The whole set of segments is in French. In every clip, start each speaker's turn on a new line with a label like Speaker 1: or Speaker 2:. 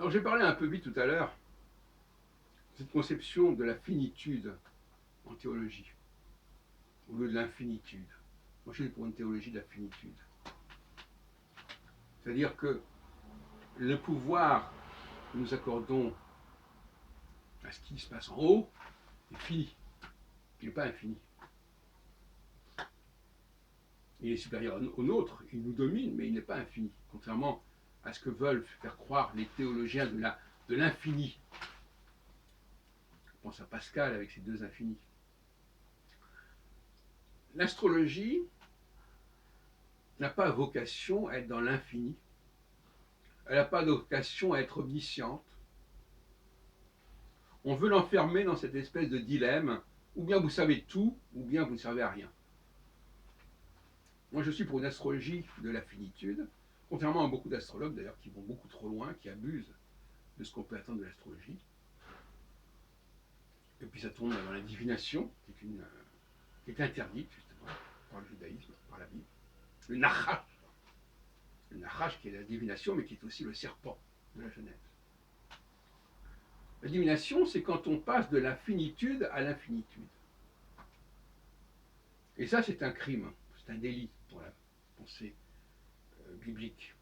Speaker 1: Alors j'ai parlé un peu vite tout à l'heure de cette conception de la finitude en théologie, au lieu de l'infinitude. Moi je suis pour une théologie de la finitude. C'est-à-dire que le pouvoir que nous accordons à ce qui se passe en haut est fini. Il n'est pas infini. Il est supérieur au nôtre, il nous domine, mais il n'est pas infini. Contrairement à ce que veulent faire croire les théologiens de l'infini. On pense à Pascal avec ses deux infinis. L'astrologie n'a pas vocation à être dans l'infini. Elle n'a pas vocation à être omnisciente. On veut l'enfermer dans cette espèce de dilemme, ou bien vous savez tout, ou bien vous ne servez à rien. Moi, je suis pour une astrologie de la finitude, contrairement à beaucoup d'astrologues d'ailleurs qui vont beaucoup trop loin, qui abusent de ce qu'on peut attendre de l'astrologie. Et puis ça tombe dans la divination, qui est interdite justement par le judaïsme, par la Bible. Le Nachash qui est la divination, mais qui est aussi le serpent de la Genèse. La divination, c'est quand on passe de la finitude à l'infinitude. Et ça, c'est un crime, c'est un délit pour la pensée biblique.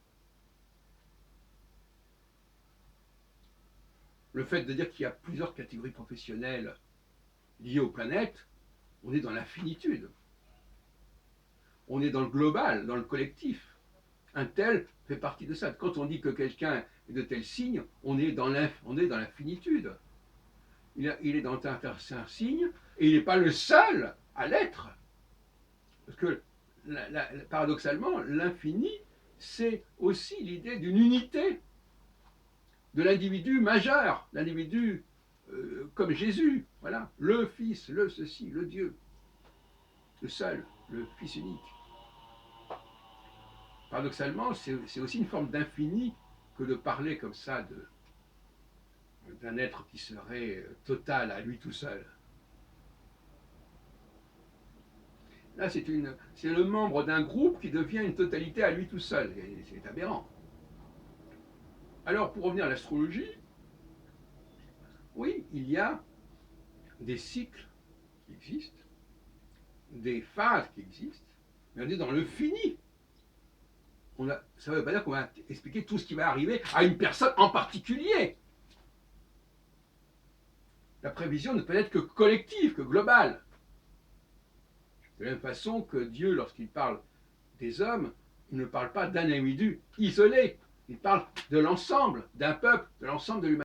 Speaker 1: Le fait de dire qu'il y a plusieurs catégories professionnelles liées aux planètes, on est dans l'infinitude. On est dans le global, dans le collectif. Un tel fait partie de ça. Quand on dit que quelqu'un est de tel signe, on est dans la finitude. Il est dans un signe et il n'est pas le seul à l'être. Parce que paradoxalement, l'infini, c'est aussi l'idée d'une unité de l'individu majeur, l'individu comme Jésus, voilà, le Fils, le ceci, le Dieu, le seul, le Fils unique. Paradoxalement, c'est aussi une forme d'infini que de parler comme ça d'un être qui serait total à lui tout seul. Là, c'est le membre d'un groupe qui devient une totalité à lui tout seul. Et c'est aberrant. Alors, pour revenir à l'astrologie, oui, il y a des cycles qui existent, des phases qui existent, mais on est dans le fini. Ça ne veut pas dire qu'on va expliquer tout ce qui va arriver à une personne en particulier. La prévision ne peut être que collective, que globale. De la même façon que Dieu, lorsqu'il parle des hommes, il ne parle pas d'un individu isolé. Il parle de l'ensemble, d'un peuple, de l'ensemble de l'humanité.